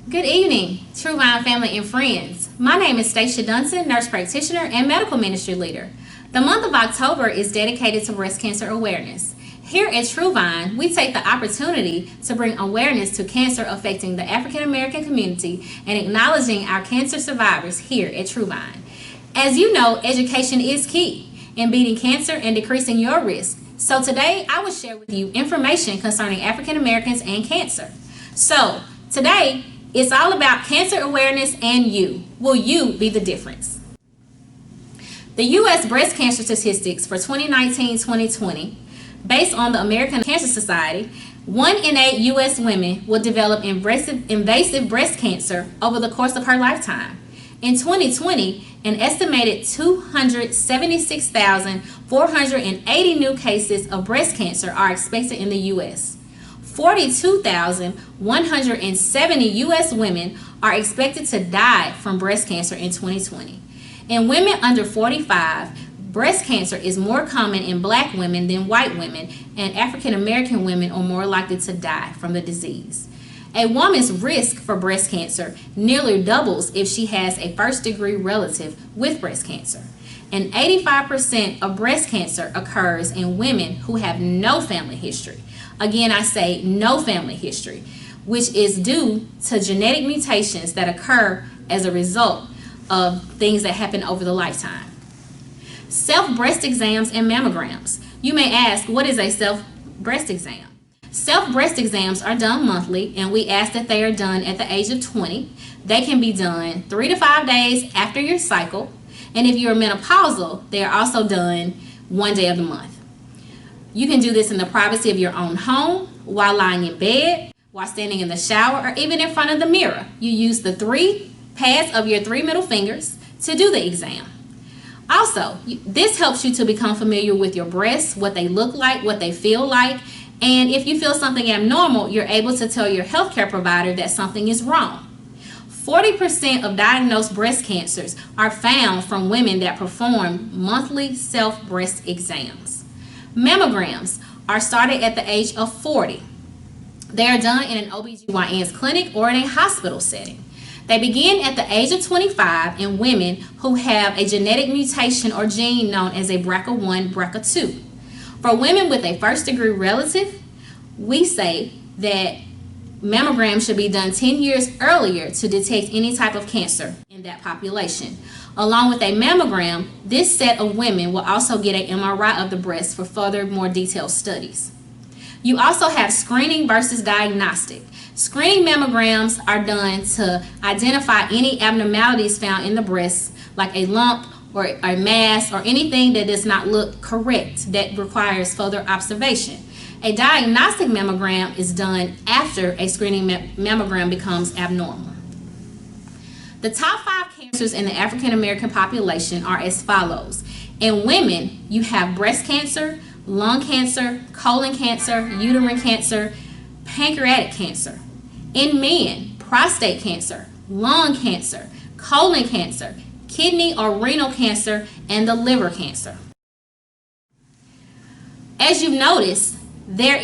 Good evening, Cruisin family and friends. My name is Stacia Dunson, nurse practitioner and medical ministry leader. The month of October is dedicated to breast cancer awareness. Here at Cruisin, we take the opportunity to bring awareness to cancer affecting the African American community and acknowledging our cancer survivors here at Cruisin. As you know, education is key in beating cancer and decreasing your risk. So today I will share with you information concerning African Americans and cancer. So today it's all about cancer awareness and you. Will you be the difference? The U.S. breast cancer statistics for 2019-2020, based on the American Cancer Society, 1 in 8 U.S. women will develop invasive breast cancer over the course of her lifetime. In 2020, an estimated 276,480 new cases of breast cancer are expected in the U.S. 42,170 U.S. women are expected to die from breast cancer in 2020. In women under 45, breast cancer is more common in Black women than white women, and African American women are more likely to die from the disease. A woman's risk for breast cancer nearly doubles if she has a first-degree relative with breast cancer. And 85% of breast cancer occurs in women who have no family history. Again, I say no family history, which is due to genetic mutations that occur as a result of things that happen over the lifetime. Self-breast exams and mammograms. You may ask, what is a self-breast exam? Self-breast exams are done monthly, and we ask that they are done at the age of 20. They can be done 3 to 5 days after your cycle, and if you're menopausal, they are also done 1 day of the month. You can do this in the privacy of your own home, while lying in bed, while standing in the shower, or even in front of the mirror. You use the 3 pads of your 3 middle fingers to do the exam. Also, this helps you to become familiar with your breasts, what they look like, what they feel like, and if you feel something abnormal, you're able to tell your healthcare provider that something is wrong. 40% of diagnosed breast cancers are found from women that perform monthly self-breast exams. Mammograms are started at the age of 40. They are done in an OBGYN's clinic or in a hospital setting. They begin at the age of 25 in women who have a genetic mutation or gene known as a BRCA1, BRCA2. For women with a first-degree relative, we say that mammograms should be done 10 years earlier to detect any type of cancer in that population. Along with a mammogram, this set of women will also get an MRI of the breast for further, more detailed studies. You also have screening versus diagnostic. Screening mammograms are done to identify any abnormalities found in the breast, like a lump or a mass or anything that does not look correct that requires further observation. A diagnostic mammogram is done after a screening mammogram becomes abnormal. The top 5 cancers in the African American population are as follows. In women, you have breast cancer, lung cancer, colon cancer, uterine cancer, pancreatic cancer. In men, prostate cancer, lung cancer, colon cancer, kidney or renal cancer, and the liver cancer. As you've noticed, there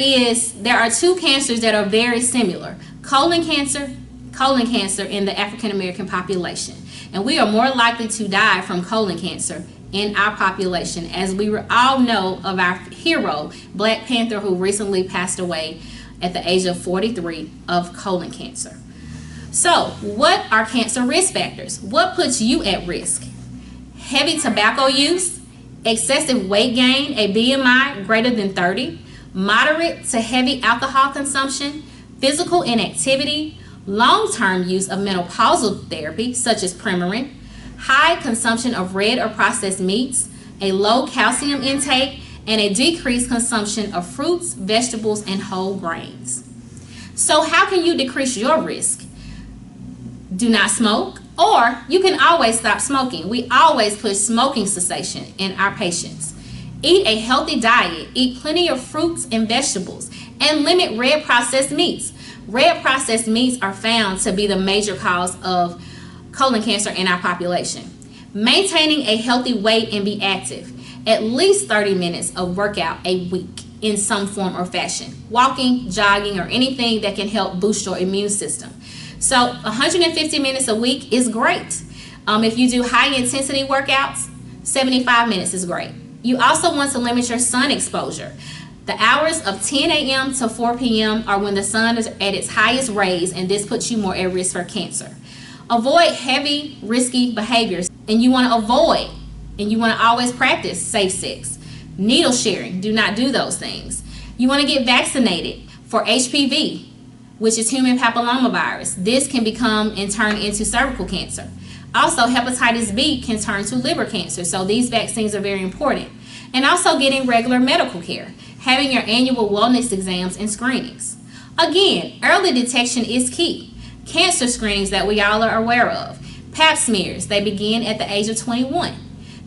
are 2 cancers that are very similar: colon cancer in the African American population. And we are more likely to die from colon cancer in our population, as we all know of our hero, Black Panther, who recently passed away at the age of 43 of colon cancer. So, what are cancer risk factors? What puts you at risk? Heavy tobacco use, excessive weight gain, a BMI greater than 30, moderate to heavy alcohol consumption, physical inactivity, long-term use of menopausal therapy such as Premarin, high consumption of red or processed meats, a low calcium intake, and a decreased consumption of fruits, vegetables, and whole grains. So how can you decrease your risk? Do not smoke, or you can always stop smoking. We always push smoking cessation in our patients. Eat a healthy diet, eat plenty of fruits and vegetables, and limit red processed meats. Red processed meats are found to be the major cause of colon cancer in our population. Maintaining a healthy weight and be active. At least 30 minutes of workout a week in some form or fashion. Walking, jogging, or anything that can help boost your immune system. So 150 minutes a week is great. If you do high intensity workouts, 75 minutes is great. You also want to limit your sun exposure. The hours of 10 a.m. to 4 p.m. are when the sun is at its highest rays, and this puts you more at risk for cancer. Avoid heavy, risky behaviors, and you want to always practice safe sex. Needle sharing, do not do those things. You want to get vaccinated for HPV, which is human papillomavirus. This can become and turn into cervical cancer. Also, hepatitis B can turn to liver cancer, so these vaccines are very important. And also getting regular medical care, having your annual wellness exams and screenings. Again, early detection is key. Cancer screenings that we all are aware of. Pap smears, they begin at the age of 21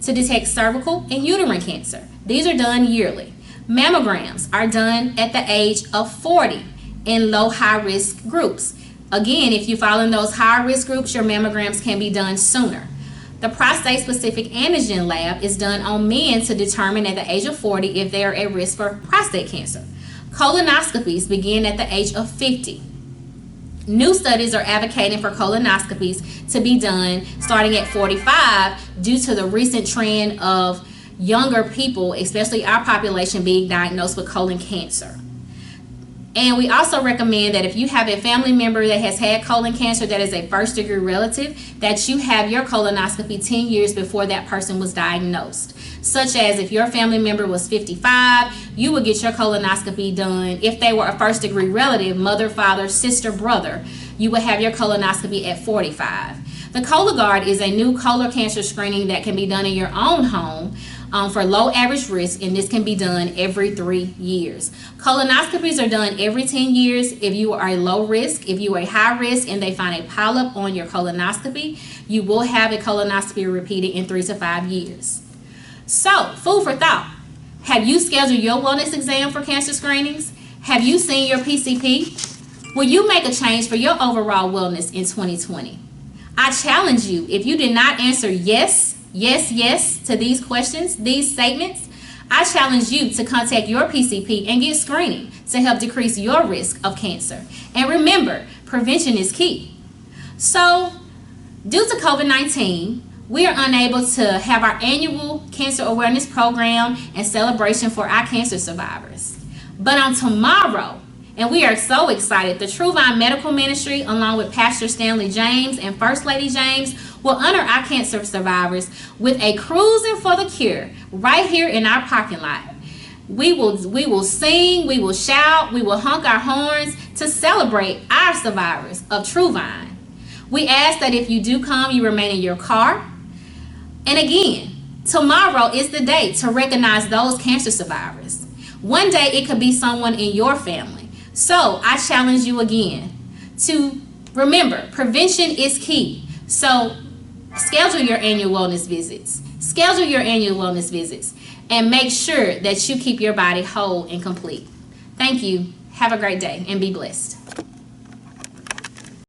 to detect cervical and uterine cancer. These are done yearly. Mammograms are done at the age of 40 in low-high risk groups. Again, if you fall in those high-risk groups, your mammograms can be done sooner. The prostate-specific antigen lab is done on men to determine at the age of 40 if they are at risk for prostate cancer. Colonoscopies begin at the age of 50. New studies are advocating for colonoscopies to be done starting at 45 due to the recent trend of younger people, especially our population, being diagnosed with colon cancer. And we also recommend that if you have a family member that has had colon cancer that is a first-degree relative, that you have your colonoscopy 10 years before that person was diagnosed. Such as if your family member was 55, you would get your colonoscopy done. If they were a first-degree relative, mother, father, sister, brother, you would have your colonoscopy at 45. The Cologuard is a new colon cancer screening that can be done in your own home for low average risk, and this can be done every 3 years. Colonoscopies are done every 10 years. If you are a low risk, if you are a high risk and they find a polyp on your colonoscopy, you will have a colonoscopy repeated in 3 to 5 years. So, food for thought. Have you scheduled your wellness exam for cancer screenings? Have you seen your PCP? Will you make a change for your overall wellness in 2020? I challenge you, if you did not answer yes to these questions, these statements, I challenge you to contact your PCP and get screening to help decrease your risk of cancer. And remember, prevention is key. So, due to COVID-19, we are unable to have our annual cancer awareness program and celebration for our cancer survivors. But on tomorrow, and we are so excited, the Cruisin Medical Ministry, along with Pastor Stanley James and First Lady James, will honor our cancer survivors with a Cruisin for the Cure right here in our parking lot. We will sing, we will shout, we will honk our horns to celebrate our survivors of Cruisin. We ask that if you do come, you remain in your car. And again, tomorrow is the day to recognize those cancer survivors. One day it could be someone in your family. So I challenge you again to remember, prevention is key. So schedule your annual wellness visits. Schedule your annual wellness visits and make sure that you keep your body whole and complete. Thank you. Have a great day and be blessed.